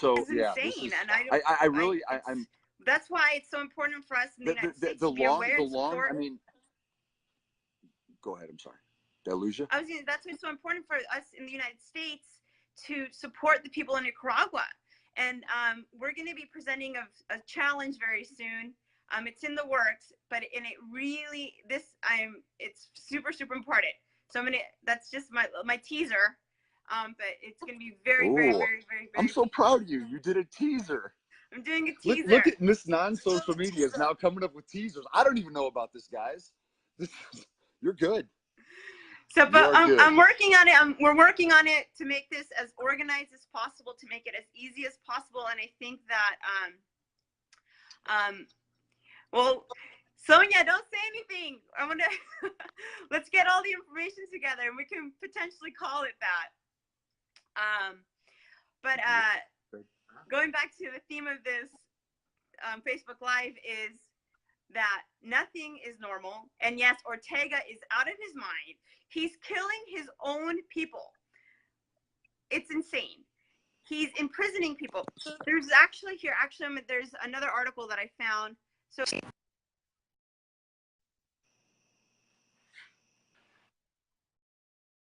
So is yeah, insane. this is, And I really, I'm, that's why it's so important for us in the United States to be aware and support. I mean, go ahead. I'm sorry. Did I lose you? That's why it's so important for us in the United States to support the people in Nicaragua. And we're going to be presenting a challenge very soon. It's in the works, but it's super, super important. So that's just my teaser. But it's going to be very, very, very, very, very. I'm so proud of you. You did a teaser. I'm doing a teaser. Look at Miss Non-Social Media is now coming up with teasers. I don't even know about this, guys. You're good. So, but I'm working on it. We're working on it to make this as organized as possible, to make it as easy as possible. And I think that, well, Sonia, don't say anything. I want to, let's get all the information together and we can potentially call it that. But going back to the theme of this Facebook Live is that nothing is normal. And yes, Ortega is out of his mind. He's killing his own people. It's insane. He's imprisoning people. There's there's another article that I found. So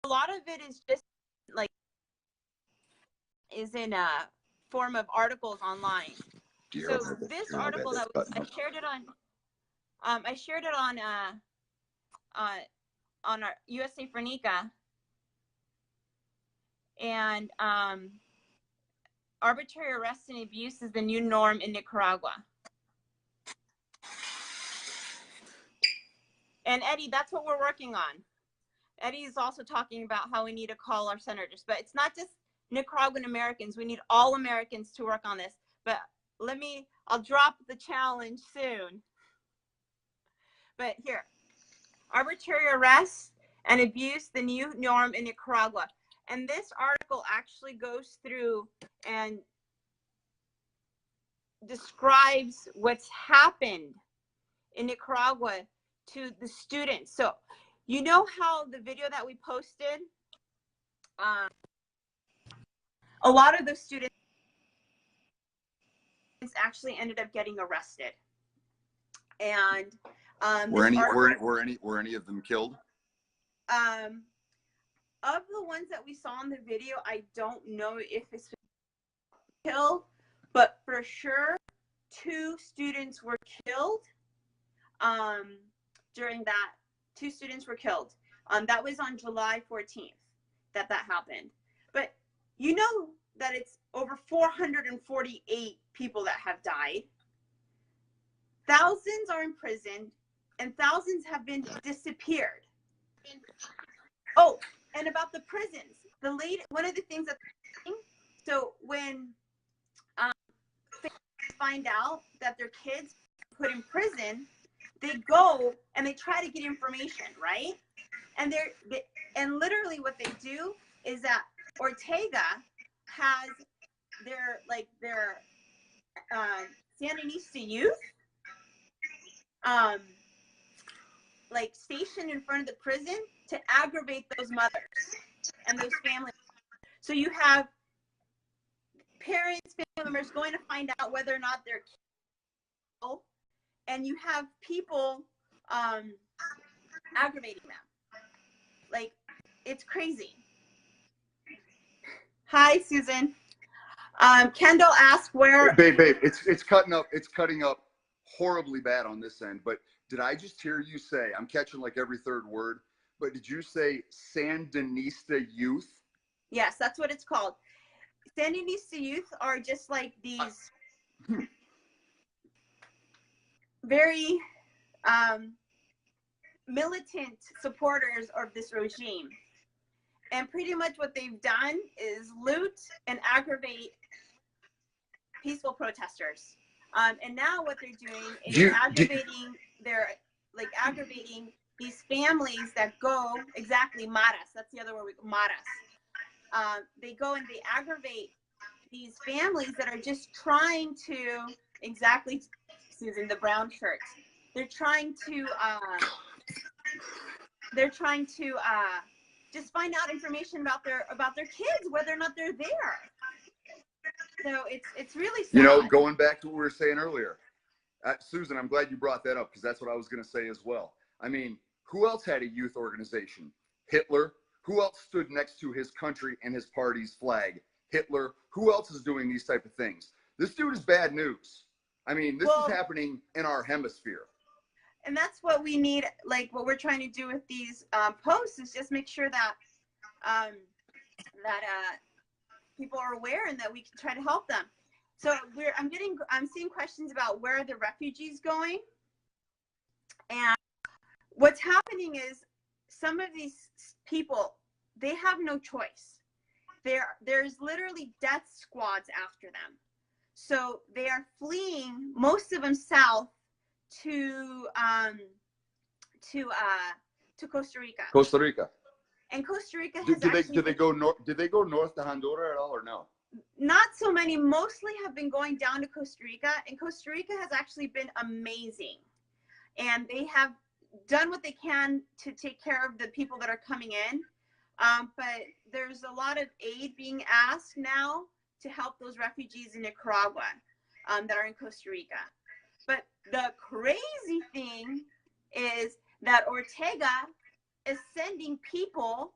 a lot of it is just like is in a form of articles online. So this article that I shared it on our USA4Nica, and arbitrary arrest and abuse is the new norm in Nicaragua. And Eddie, that's what we're working on. Eddie is also talking about how we need to call our senators, but it's not just Nicaraguan Americans. We need all Americans to work on this. But I'll drop the challenge soon. But here, arbitrary arrest and abuse, the new norm in Nicaragua. And this article actually goes through and describes what's happened in Nicaragua to the students. So, you know how the video that we posted, a lot of the students actually ended up getting arrested. And were any of them killed? Of the ones that we saw in the video, I don't know if it's killed, but for sure 2 students were killed during that. 2 students were killed. That was on July 14th that happened. But you know that it's over 448 people that have died. Thousands are imprisoned and thousands have been disappeared. Oh, and about the prisons, one of the things that, so when families find out that their kids are put in prison, they go and they try to get information, right? And and literally what they do is that Ortega has their Sandinista youth like stationed in front of the prison to aggravate those mothers and those families. So you have parents, family members going to find out whether or not they're killed, and you have people aggravating them. Like, it's crazy. Hi, Susan. Kendall asked where. Babe, it's cutting up horribly bad on this end. But did I just hear you say? I'm catching like every third word. But did you say Sandinista youth? Yes, that's what it's called. Sandinista youth are just like these very militant supporters of this regime. And pretty much what they've done is loot and aggravate peaceful protesters. And now what they're doing is aggravating these families that go, exactly, maras, that's the other word, maras. They go and they aggravate these families that are just trying to, exactly, Susan, the brown shirts. They're trying to just find out information about their kids, whether or not they're there. So it's really sad. You know, going back to what we were saying earlier, Susan, I'm glad you brought that up because that's what I was going to say as well. I mean, who else had a youth organization? Hitler. Who else stood next to his country and his party's flag? Hitler. Who else is doing these type of things? This dude is bad news. I mean, this is happening in our hemisphere. And that's what we need, like what we're trying to do with these posts is just make sure that people are aware and that we can try to help them. So I'm seeing questions about where are the refugees going, and what's happening is some of these people, they have no choice. There's literally death squads after them, so they are fleeing, most of them south to Costa Rica. Costa Rica. And Costa Rica has did they go north? Did they go north to Honduras at all, or no? Not so many. Mostly have been going down to Costa Rica, and Costa Rica has actually been amazing. And they have done what they can to take care of the people that are coming in. But there's a lot of aid being asked now to help those refugees in Nicaragua that are in Costa Rica. But the crazy thing is that Ortega is sending people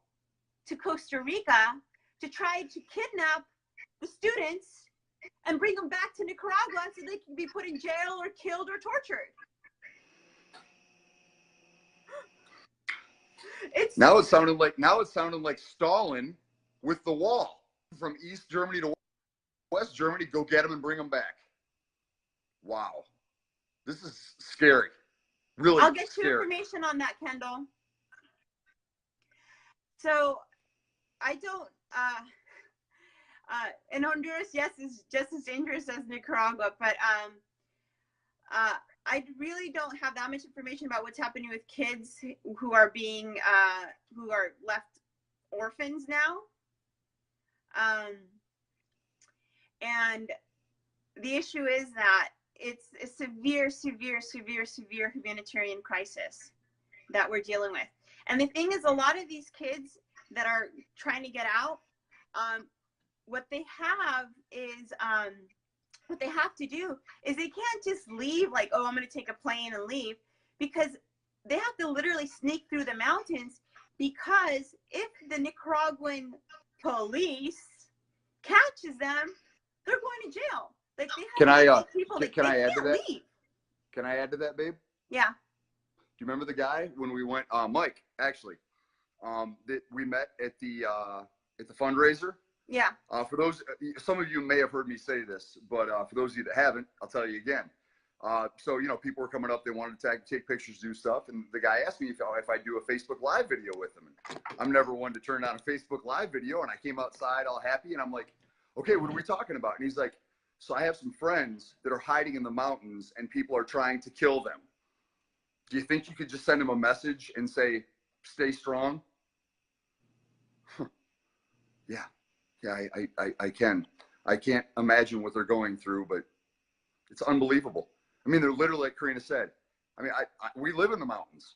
to Costa Rica to try to kidnap the students and bring them back to Nicaragua so they can be put in jail or killed or tortured. Now it's sounding like Stalin with the wall from East Germany to West Germany. Go get them and bring them back. Wow, this is scary. Really, I'll get scary. you information on that, Kendall. So I don't. In Honduras, yes, is just as dangerous as Nicaragua, but I really don't have that much information about what's happening with kids who are being who are left orphans now. And the issue is that it's a severe humanitarian crisis that we're dealing with. And the thing is, a lot of these kids that are trying to get out, what they have to do is they can't just leave like, oh, I'm going to take a plane and leave, because they have to literally sneak through the mountains, because if the Nicaraguan police catches them, they're going to jail. Like, they have people that can I add to that? Leave. Can I add to that, babe? Yeah. Do you remember the guy when we went? Mike, actually, that we met at the fundraiser. Yeah. For those, some of you may have heard me say this, but for those of you that haven't, I'll tell you again. So, you know, people were coming up, they wanted to take pictures, do stuff. And the guy asked me if I do a Facebook Live video with them. And I'm never one to turn on a Facebook Live video. And I came outside all happy. And I'm like, okay, what are we talking about? And he's like, so I have some friends that are hiding in the mountains and people are trying to kill them. Do you think you could just send them a message and say, stay strong? Yeah. Yeah, I can. I can't imagine what they're going through, but it's unbelievable. I mean, they're literally, like Karina said, I mean, we live in the mountains.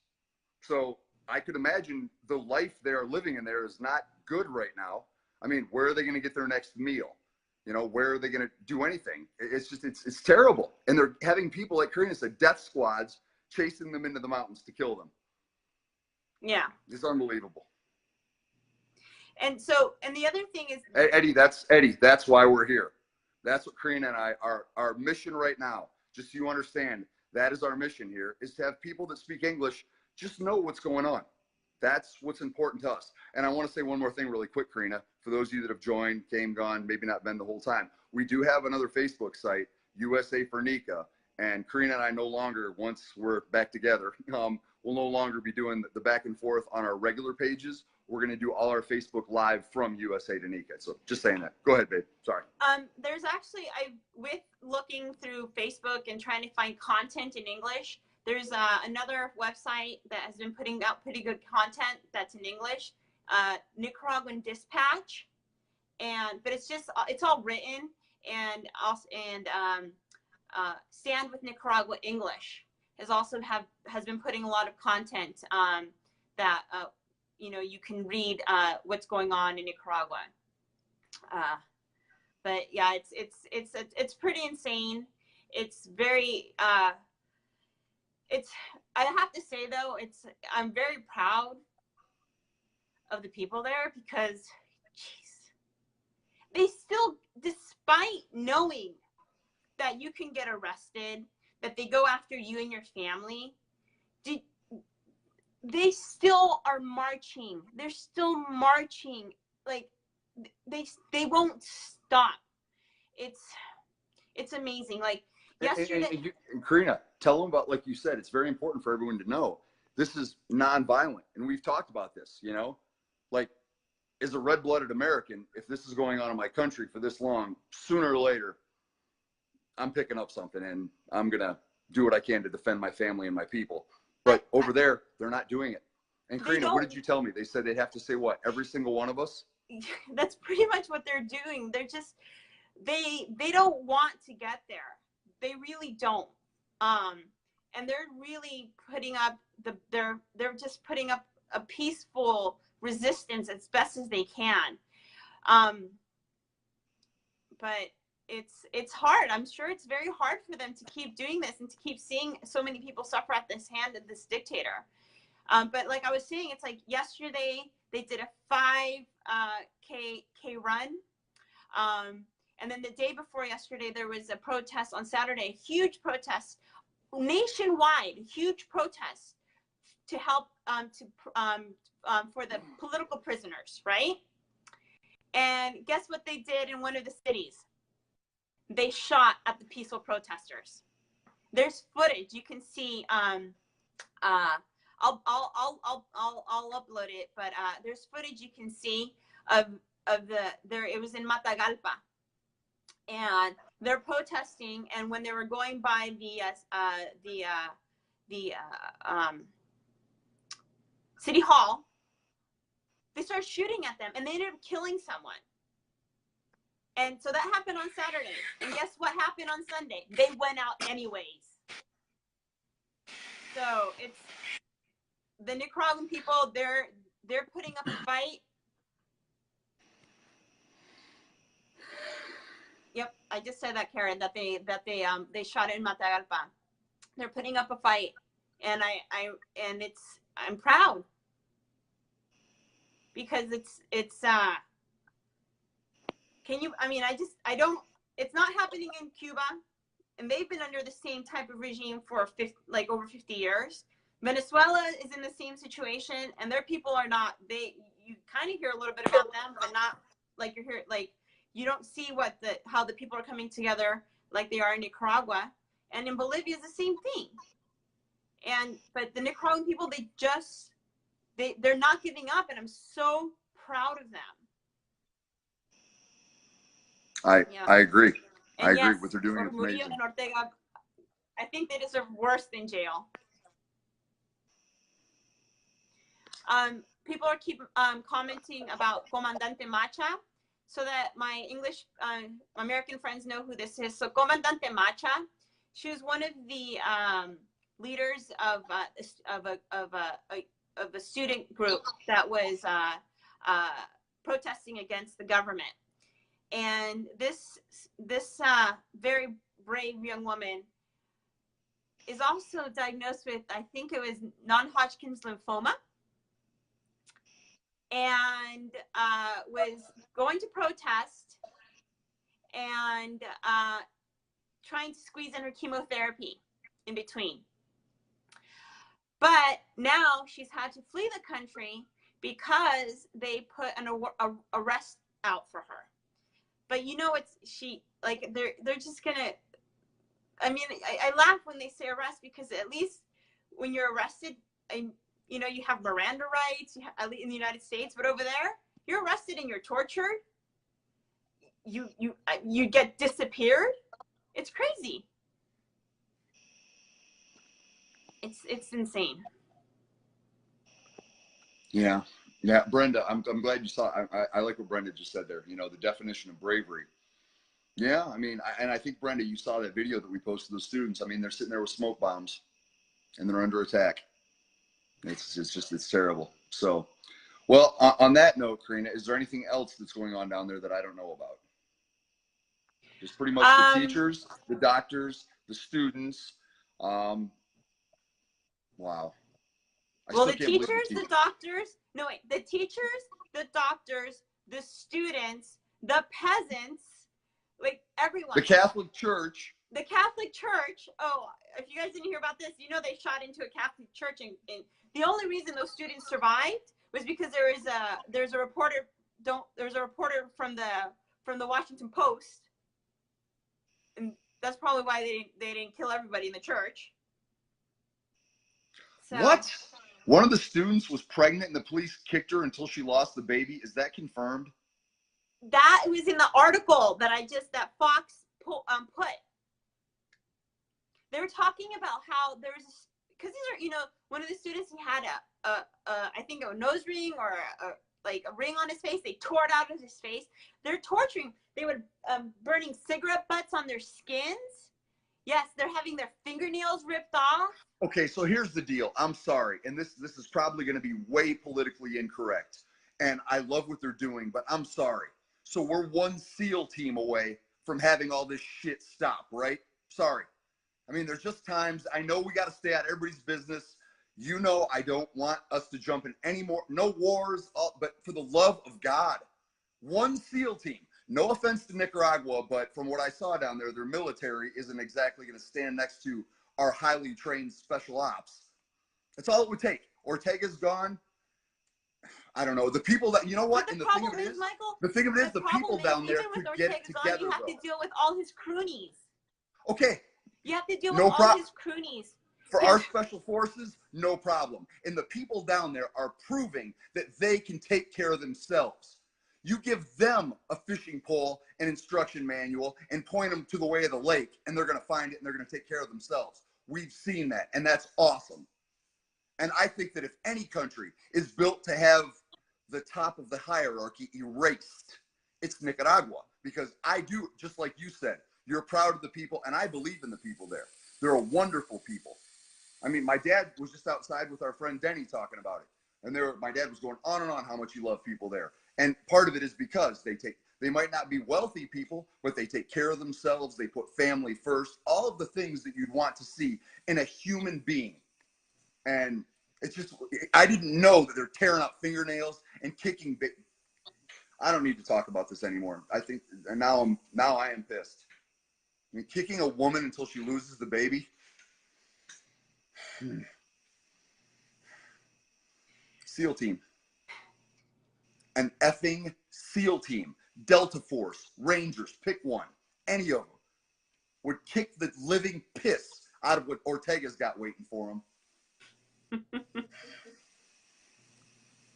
So I could imagine the life they're living in there is not good right now. I mean, where are they going to get their next meal? You know, where are they going to do anything? It's just, it's terrible. And they're having people, like Karina said, death squads chasing them into the mountains to kill them. Yeah. It's unbelievable. And so, and the other thing is, Eddie, that's why we're here. That's what Karina and I, our mission right now, just so you understand, that is our mission here, is to have people that speak English just know what's going on. That's what's important to us. And I want to say one more thing really quick, Karina, for those of you that have joined, came, gone, maybe not been the whole time. We do have another Facebook site, USA4Nica, and Karina and I no longer, once we're back together, we'll no longer be doing the back and forth on our regular pages. We're going to do all our Facebook Live from USA4Nica. So just saying that. Go ahead, babe. Sorry. There's actually, with looking through Facebook and trying to find content in English, there's another website that has been putting out pretty good content that's in English, Nicaraguan Dispatch, but it's all written, and also Stand with Nicaragua English has been putting a lot of content that you know, you can read what's going on in Nicaragua. But yeah, it's pretty insane. It's very it's, I have to say though, I'm very proud of the people there because, jeez, they still, despite knowing that you can get arrested, that they go after you and your family, they still are marching. They're still marching. Like they won't stop. It's amazing. Like yesterday. And Karina, tell them about, like you said, it's very important for everyone to know this is nonviolent, and we've talked about this. You know, like, as a red-blooded American, if this is going on in my country for this long, sooner or later, I'm picking up something, and I'm gonna do what I can to defend my family and my people. But over there, they're not doing it. And Karina, what did you tell me? They said they'd have to say what? Every single one of us? That's pretty much what they're doing. They're just, they don't want to get there. They really don't. And they're really putting up they're just putting up a peaceful resistance as best as they can. But it's hard. I'm sure it's very hard for them to keep doing this and to keep seeing so many people suffer at this hand of this dictator. But like I was saying, it's like yesterday they did a 5K run. And then the day before yesterday, there was a protest on Saturday, huge protest nationwide, huge protest to help for the political prisoners, right? And guess what they did in one of the cities? They shot at the peaceful protesters. There's footage you can see. I'll upload it, but there's footage you can see of there. It was in Matagalpa, and they're protesting. And when they were going by the city hall, they started shooting at them, and they ended up killing someone. And so that happened on Saturday. And guess what happened on Sunday? They went out anyways. So it's the Nicaraguan people, they're putting up a fight. Yep, I just said that, Karen, that they shot it in Matagalpa. They're putting up a fight, and I'm proud because it's it's not happening in Cuba, and they've been under the same type of regime for over 50 years. Venezuela is in the same situation, and their people are not, you kind of hear a little bit about them, but not like you don't see how the people are coming together like they are in Nicaragua. And in Bolivia is the same thing. But the Nicaraguan people, they're not giving up, and I'm so proud of them. I agree. And I agree. What they're doing is amazing. And Ortega, I think they deserve worse than jail. People are commenting about Comandante Macha, so that my English American friends know who this is. So Comandante Macha, she was one of the leaders of a student group that was protesting against the government. And this very brave young woman is also diagnosed with, I think it was non-Hodgkin's lymphoma, and was going to protest and trying to squeeze in her chemotherapy in between. But now she's had to flee the country because they put an arrest out for her. But you know, they're just gonna, I laugh when they say arrest, because at least when you're arrested, you know, you have Miranda rights, at least in the United States, but over there, you're arrested and you're tortured. You get disappeared. It's crazy. It's insane. Yeah. Brenda, I'm glad you saw. I like what Brenda just said there. You know, the definition of bravery. Yeah, and I think, Brenda, you saw that video that we posted to the students. They're sitting there with smoke bombs, and they're under attack. It's terrible. So, well, on that note, Karina, is there anything else that's going on down there that I don't know about? It's pretty much the teachers, the doctors, the students. Wow. Well, the teachers, the doctors, no, wait, the teachers, the doctors, the students, the peasants, like everyone. The Catholic Church. The Catholic Church. Oh, if you guys didn't hear about this, you know they shot into a Catholic church, and the only reason those students survived was because there's a reporter from the Washington Post, and that's probably why they didn't kill everybody in the church. So, what? One of the students was pregnant and the police kicked her until she lost the baby. Is that confirmed? That was in the article that Fox put. They were talking about how there's, because these are, one of the students, he had I think a nose ring or like a ring on his face. They tore it out of his face. They're torturing. They were burning cigarette butts on their skins. Yes, they're having their fingernails ripped off. Okay, so here's the deal. I'm sorry, and this is probably going to be way politically incorrect, and I love what they're doing, but I'm sorry. So we're one SEAL team away from having all this shit stop, right? Sorry. I mean, there's just times, I know we got to stay out of everybody's business. I don't want us to jump in any more, no wars, but for the love of God, one SEAL team. No offense to Nicaragua, but from what I saw down there, their military isn't exactly going to stand next to our highly trained special ops. That's all it would take. Ortega's gone. I don't know. The people that, you know what? But the problem is, Michael, the thing of it is, the people down there could get it together. You have to deal with all his croonies. Okay. You have to deal with all his croonies. For our special forces, no problem. And the people down there are proving that they can take care of themselves. You give them a fishing pole, an instruction manual, and point them to the way of the lake, and they're going to find it, and they're going to take care of themselves. We've seen that, and that's awesome. And I think that if any country is built to have the top of the hierarchy erased, it's Nicaragua. Because I do, just like you said, you're proud of the people, and I believe in the people there. They're a wonderful people. I mean, my dad was just outside with our friend Denny talking about it. And my dad was going on and on how much he loved people there. And part of it is because they might not be wealthy people, but they take care of themselves. They put family first, all of the things that you'd want to see in a human being. And it's just, I didn't know that they're tearing out fingernails and kicking. I don't need to talk about this anymore. I think, and now I am pissed. I mean, kicking a woman until she loses the baby. SEAL team. An effing SEAL team. Delta Force, Rangers, pick one. Any of them would kick the living piss out of what Ortega's got waiting for him.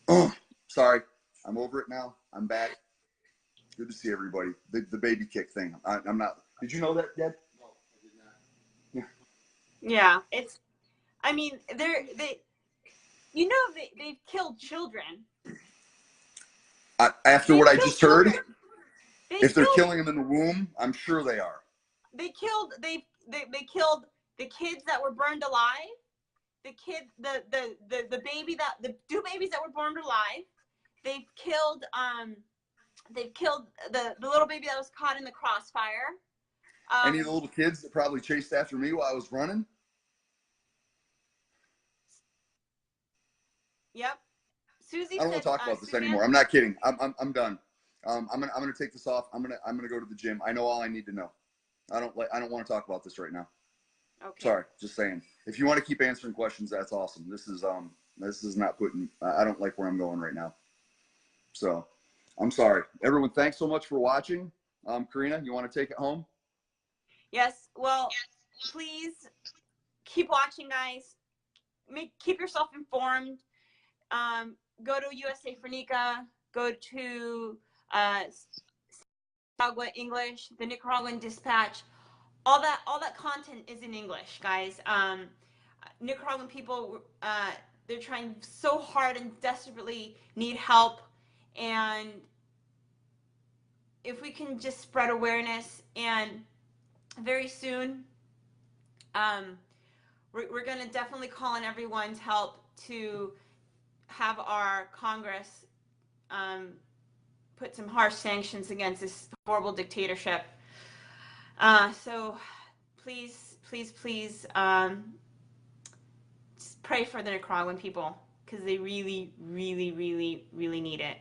Oh, sorry. I'm over it now. I'm back. Good to see everybody. The baby kick thing. I'm not. Did you know that, Dad? No, I did not. Yeah, it's. I mean, they've killed children. After what I just heard, if they're killing them in the womb, I'm sure they are. They killed the kids that were burned alive. The baby the two babies that were burned alive. They've killed the little baby that was caught in the crossfire. Any of the little kids that probably chased after me while I was running? Yep. Susie I don't want to talk about this anymore. I'm not kidding. I'm done. I'm gonna take this off. I'm gonna go to the gym. I know all I need to know. I don't want to talk about this right now. Okay. Sorry, just saying. If you want to keep answering questions, that's awesome. This is not putting. I don't like where I'm going right now. So, I'm sorry. Everyone, thanks so much for watching. Karina, you want to take it home? Yes. Well, please keep watching, guys. Keep yourself informed. Go to USA4Nica. Go to Nicaragua English, the Nicaraguan Dispatch. All that content is in English, guys. Nicaraguan people, they're trying so hard and desperately need help. And if we can just spread awareness, and very soon, we're going to definitely call on everyone's help to have our Congress put some harsh sanctions against this horrible dictatorship. So please, please, please pray for the Nicaraguan people because they really, really, really, really need it.